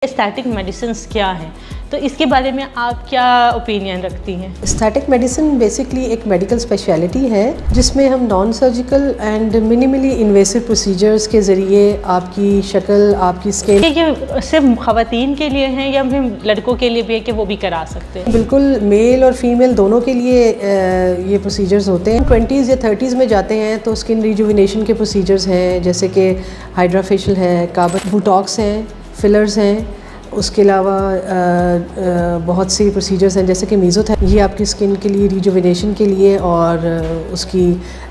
Aesthetic medicines क्या हैं, तो इसके बारे में आप क्या ओपिनियन रखती हैं? एस्थेटिक मेडिसिन बेसिकली एक मेडिकल स्पेशलिटी है जिसमें हम non surgical and minimally invasive procedures के ज़रिए आपकी शक्ल, आपकी स्किन। ये सिर्फ ख़वातीन के लिए हैं या फिर लड़कों के लिए भी है कि वो भी करा सकते हैं? बिल्कुल, मेल और फीमेल दोनों के लिए ये प्रोसीजर्स होते हैं। 20s या 30s में जाते हैं तो स्किन रिजुविनेशन के प्रोसीजर्स हैं, जैसे कि हाइड्रा फेशियल है, कार्बन बुटॉक्स हैं, फिलर्स हैं। उसके अलावा बहुत सी प्रोसीजर्स हैं जैसे कि मीज़ोथेरेपी, ये आपकी स्किन के लिए रिजुविनेशन के लिए और उसकी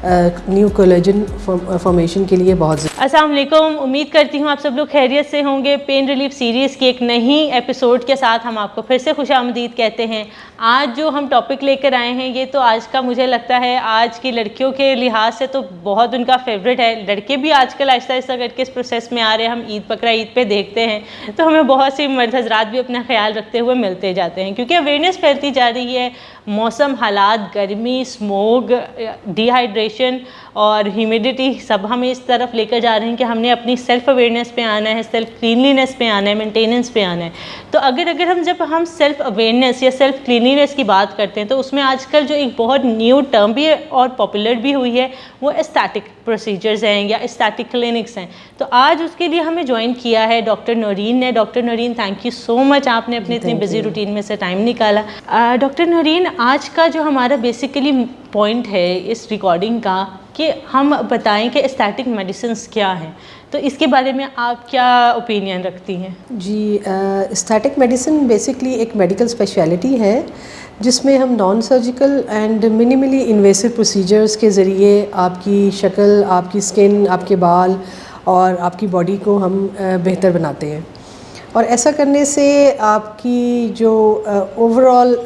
न्यू कोलेजन फॉर्मेशन के लिए बहुत ज़रूरी। अस्सलाम वालेकुम, उम्मीद करती हूँ आप सब लोग खैरियत से होंगे। पेन रिलीफ सीरीज़ की एक नई एपिसोड के साथ हम आपको फिर से खुशामदीद कहते हैं। आज जो हम टॉपिक लेकर आए हैं ये तो आज का मुझे लगता है आज की लड़कियों के लिहाज से तो बहुत उनका फेवरेट है। लड़के भी आजकल आहिस्ता आहिस्ता करके इस प्रोसेस में आ रहे हैं। हम ईद बकरा ईद पे देखते हैं तो हमें बहुत सी मर्द हजरात भी अपना ख्याल रखते हुए मिलते जाते हैं, क्योंकि अवेयरनेस फैलती जा रही है। मौसम हालात, गर्मी, स्मोग, डिहाइड्रेशन और ह्यूमिडिटी सब हमें इस तरफ लेकर जा रहे हैं कि हमने अपनी सेल्फ अवेयरनेस पे आना है, सेल्फ क्लीनलीनेस पे आना है, मेंटेनेंस पे आना है। तो अगर जब हम सेल्फ अवेयरनेस या सेल्फ क्लीनलीनेस की बात करते हैं तो उसमें आजकल जो एक बहुत न्यू टर्म भी है और पॉपुलर भी हुई है वो एस्थेटिक प्रोसीजर्स हैं या एस्थेटिक क्लिनिक्स हैं। तो आज उसके लिए हमें ज्वाइन किया है डॉक्टर नौरीन ने। Doctor Naureen, thank you so much, आपने अपने इतनी बिजी रूटीन में से टाइम निकाला। डॉक्टर नौरीन, आज का जो हमारा बेसिकली पॉइंट है इस रिकॉर्डिंग का कि हम बताएं कि एस्थेटिक मेडिसिन्स क्या हैं, तो इसके बारे में आप क्या ओपिनियन रखती हैं? जी, एस्थेटिक मेडिसिन बेसिकली एक मेडिकल स्पेशलिटी है जिसमें हम non surgical and minimally invasive procedures के ज़रिए आपकी शक्ल, आपकी स्किन, आपके बाल और आपकी बॉडी को हम बेहतर बनाते हैं। और ऐसा करने से आपकी जो ओवरऑल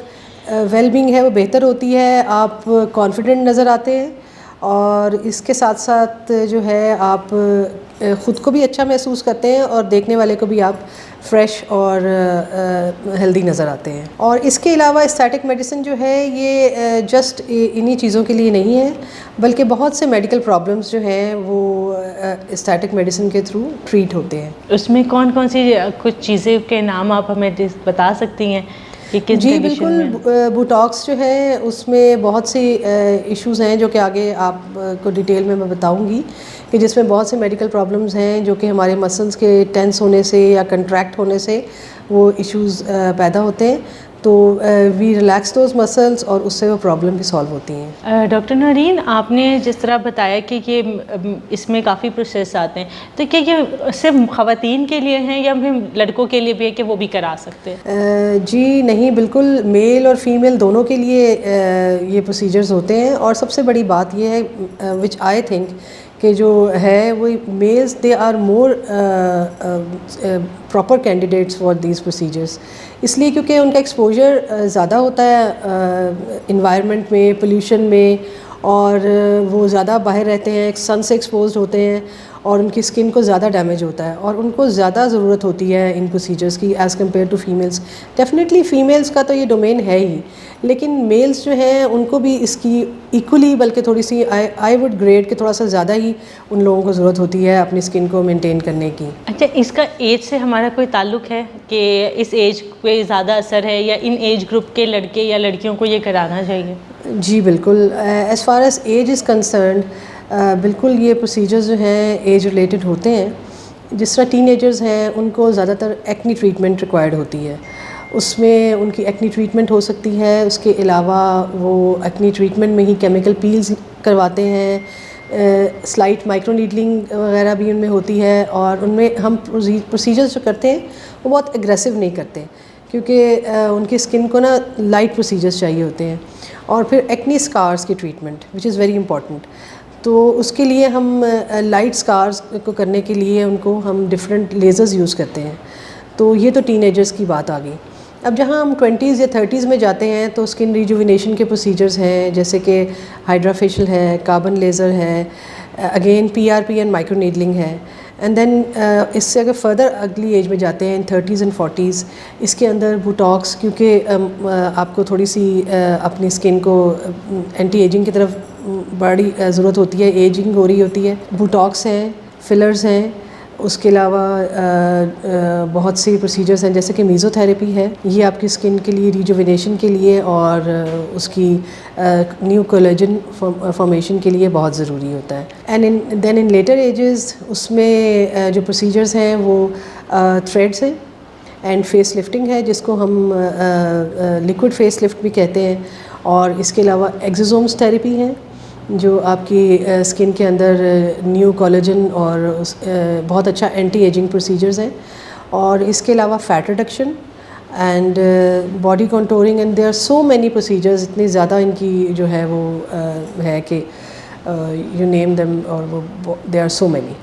वेलबींग है वो बेहतर होती है, आप कॉन्फिडेंट नज़र आते हैं और इसके साथ साथ जो है आप ख़ुद को भी अच्छा महसूस करते हैं और देखने वाले को भी आप फ्रेश और हेल्दी नज़र आते हैं। और इसके अलावा एस्थेटिक मेडिसिन जो है ये जस्ट इन्हीं चीज़ों के लिए नहीं है, बल्कि बहुत से मेडिकल प्रॉब्लम्स जो हैं वो एस्थेटिक मेडिसिन के थ्रू ट्रीट होते हैं। उसमें कौन कौन सी कुछ चीज़ें के नाम आप हमें बता सकती हैं? जी बिल्कुल, बुटॉक्स जो है उसमें बहुत सी इश्यूज़ हैं जो कि आगे आपको डिटेल में मैं बताऊंगी, कि जिसमें बहुत से मेडिकल प्रॉब्लम्स हैं जो कि हमारे मसल्स के टेंस होने से या कंट्रैक्ट होने से वो इश्यूज़ पैदा होते हैं। तो वी रिलैक्स दोज मसल्स और उससे वो प्रॉब्लम भी सॉल्व होती हैं। डॉक्टर नौरीन, आपने जिस तरह बताया कि ये इसमें काफ़ी प्रोसेस आते हैं, तो क्या ये सिर्फ ख़वातीन के लिए हैं या फिर लड़कों के लिए भी है कि वो भी करा सकते हैं? जी नहीं, बिल्कुल मेल और फीमेल दोनों के लिए ये प्रोसीजर्स होते हैं। और सबसे बड़ी बात ये है विच आई थिंक कि जो है वो males they are more proper candidates for these procedures, इसलिए क्योंकि उनका एक्सपोजर ज़्यादा होता है इन्वायरमेंट में, पोल्यूशन में, और वो ज़्यादा बाहर रहते हैं, सन से एक्सपोज्ड होते हैं और उनकी स्किन को ज़्यादा डैमेज होता है और उनको ज़्यादा ज़रूरत होती है इन प्रोसीजर्स की as compare to females. Definitely females का तो ये डोमेन है ही, लेकिन मेल्स जो हैं उनको भी इसकी इक्वली, बल्कि थोड़ी सी आई वुड ग्रेड के थोड़ा सा ज़्यादा ही उन लोगों को ज़रूरत होती है अपनी स्किन को मेंटेन करने की। अच्छा, इसका एज से हमारा कोई ताल्लुक़ है कि इस एज पे ज़्यादा असर है या इन एज ग्रुप के लड़के या लड़कियों को ये कराना चाहिए? जी बिल्कुल, as far as age is concerned बिल्कुल ये प्रोसीजर्स जो हैं एज रिलेटेड होते हैं। जिस तरह टीनेजर्स हैं उनको ज़्यादातर एक्नी ट्रीटमेंट रिक्वायर्ड होती है, उसमें उनकी एक्नी ट्रीटमेंट हो सकती है। उसके अलावा वो एक्नी ट्रीटमेंट में ही केमिकल पील्स करवाते हैं, स्लाइट माइक्रो नीडलिंग वगैरह भी उनमें होती है। और उनमें हम प्रोसीजर्स जो करते हैं वो बहुत एग्रेसिव नहीं करते, क्योंकि उनकी स्किन को ना लाइट प्रोसीजर्स चाहिए होते हैं। और फिर एक्नी स्कार्स की treatment which is very important, तो उसके लिए हम लाइट स्कार्स को करने के लिए उनको हम डिफरेंट लेज़र्स यूज़ करते हैं। तो ये तो टीनेजर्स की बात आ गई। अब जहाँ हम 20s या 30s में जाते हैं तो स्किन रिजुविनेशन के प्रोसीजर्स हैं, जैसे कि हाइड्रा फेशियल है, कार्बन लेज़र है, again PRP and micro needling है। एंड देन इससे अगर फर्दर अगली एज में जाते हैं इन 30s एंड 40s, इसके अंदर बुटॉक्स, क्योंकि आपको थोड़ी सी अपनी स्किन को एंटी एजिंग की तरफ बड़ी ज़रूरत होती है, एजिंग हो रही होती है। बुटॉक्स हैं, फिलर्स हैं, उसके अलावा बहुत सी प्रोसीजर्स हैं जैसे कि मीज़ोथेरेपी है, ये आपकी स्किन के लिए रिजुविनेशन के लिए और उसकी न्यू कोलेजन फॉर्मेशन के लिए बहुत ज़रूरी होता है। And then in later ages उसमें जो प्रोसीजर्स हैं वो थ्रेड्स हैं एंड फेस लिफ्टिंग है, जिसको हम लिक्विड फेस लिफ्ट भी कहते हैं, और इसके अलावा एक्सोसोम्स थेरेपी है जो आपकी स्किन के अंदर न्यू कोलेजन और बहुत अच्छा एंटी एजिंग प्रोसीजर्स हैं, और इसके अलावा fat reduction and body contouring and there are so many procedures, इतनी ज़्यादा इनकी जो है वो है कि यू नेम देम, और वो they are so many.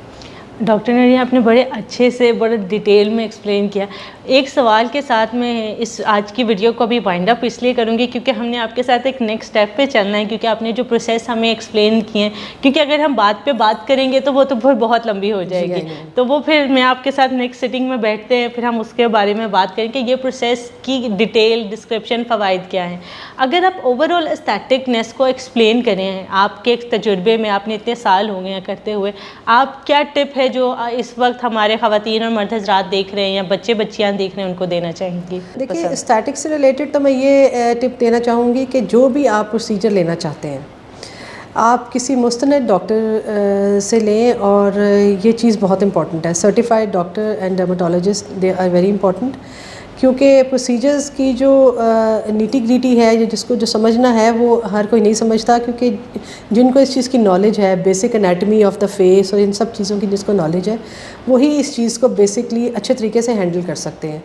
Doctor Nareen, आपने बड़े अच्छे से बड़े डिटेल में एक्सप्लेन किया। एक सवाल के साथ मैं इस आज की वीडियो को अभी वाइंड अप इसलिए करूँगी क्योंकि हमने आपके साथ एक नेक्स्ट स्टेप पे चलना है, क्योंकि आपने जो प्रोसेस हमें एक्सप्लेन किए हैं, क्योंकि अगर हम बात पे बात करेंगे तो वो तो फिर बहुत लंबी हो जाएगी। तो वो फिर मैं आपके साथ नेक्स्ट सिटिंग में बैठते हैं, फिर हम उसके बारे में बात करेंगे ये प्रोसेस की डिटेल डिस्क्रिप्शन फ़वाइद क्या हैं। अगर आप ओवरऑल एस्थेटिकनेस को एक्सप्लेन करें, आपके तजुर्बे में आपने इतने साल हो गए हैं करते हुए, आप क्या टिप है जो इस वक्त हमारे ख़वातीन और मर्द हज़रात देख रहे हैं या बच्चे बच्चियाँ देख रहे हैं उनको देना चाहेंगी? देखिए, स्टैटिक से रिलेटेड तो मैं ये टिप देना चाहूँगी कि जो भी आप प्रोसीजर लेना चाहते हैं आप किसी मुस्तनद डॉक्टर से लें, और ये चीज़ बहुत इंपॉर्टेंट है। Certified doctor and dermatologist they are very important, क्योंकि प्रोसीजर्स की जो नीटी ग्रीटी है, जिसको जो समझना है वो हर कोई नहीं समझता, क्योंकि जिनको इस चीज़ की नॉलेज है, basic anatomy of the face और इन सब चीज़ों की जिसको नॉलेज है, वही इस चीज़ को बेसिकली अच्छे तरीके से हैंडल कर सकते हैं।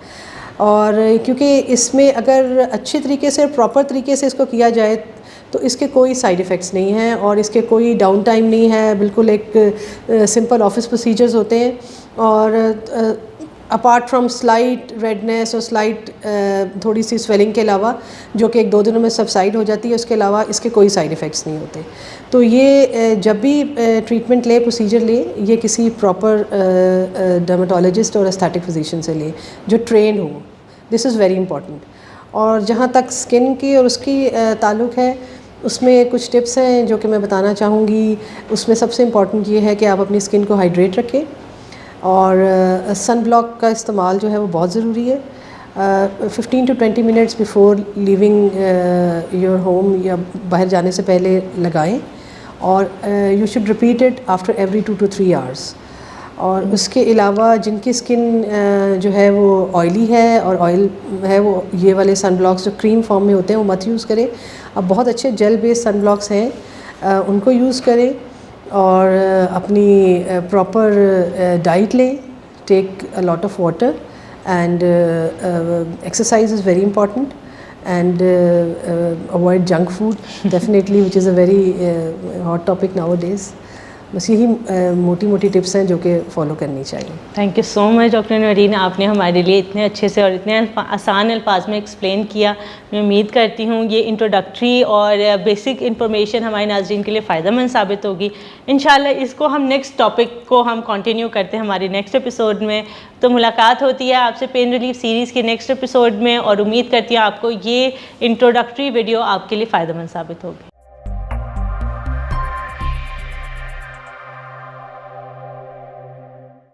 और क्योंकि इसमें अगर अच्छे तरीके से, प्रॉपर तरीके से इसको किया जाए तो इसके कोई साइड इफ़ेक्ट्स नहीं हैं और इसके कोई डाउन टाइम नहीं है। बिल्कुल एक सिंपल ऑफिस प्रोसीजर्स होते हैं, और अपार्ट फ्रॉम स्लाइट रेडनेस और स्लाइट थोड़ी सी स्वेलिंग के अलावा, जो कि 1-2 दिनों में सबसाइड हो जाती है, उसके अलावा इसके कोई साइड इफ़ेक्ट्स नहीं होते। तो ये जब भी ट्रीटमेंट ले, प्रोसीजर ले, ये किसी प्रॉपर डर्मेटोलॉजिस्ट और एस्थेटिक फिजिशियन से ले जो ट्रेन हो। This is very important. और जहाँ तक स्किन की और उसकी ताल्लुक़ है, उसमें कुछ टिप्स हैं जो कि मैं बताना चाहूँगी। उसमें सबसे इम्पॉर्टेंट ये है कि आप अपनी स्किन को हाइड्रेट रखें, और सन ब्लॉक का इस्तेमाल जो है वो बहुत ज़रूरी है। 15 to 20 minutes before leaving your home या बाहर जाने से पहले लगाएं, और you should repeat it after every 2 to 3 hours. और उसके अलावा जिनकी स्किन जो है वो ऑयली है और ऑयल है, वो ये वाले सन ब्लॉक्स जो क्रीम फॉर्म में होते हैं वो मत यूज़ करें। अब बहुत अच्छे जेल बेस्ड सन ब्लॉक्स हैं, उनको यूज़ करें, और अपनी प्रॉपर डाइट लें, take a lot of water, and exercise is very important, and avoid junk food definitely, which is a very hot topic nowadays. बस यही मोटी मोटी टिप्स हैं जो कि फॉलो करनी चाहिए। Thank you so much doctor Nareen, आपने हमारे लिए इतने अच्छे से और इतने आसान अल्फाज में एक्सप्लेन किया। मैं उम्मीद करती हूँ ये इंट्रोडक्टरी और बेसिक इन्फॉर्मेशन हमारे नाज़रीन के लिए फ़ायदेमंद साबित होगी। इंशाल्लाह इसको हम नेक्स्ट टॉपिक को हम कंटिन्यू करते हैं हमारे नेक्स्ट एपिसोड में। तो मुलाकात होती है आपसे पेन रिलीफ सीरीज़ के नेक्स्ट एपिसोड में, और उम्मीद करती हूँ आपको ये इंट्रोडक्टरी वीडियो आपके लिए फ़ायदेमंद साबित होगी।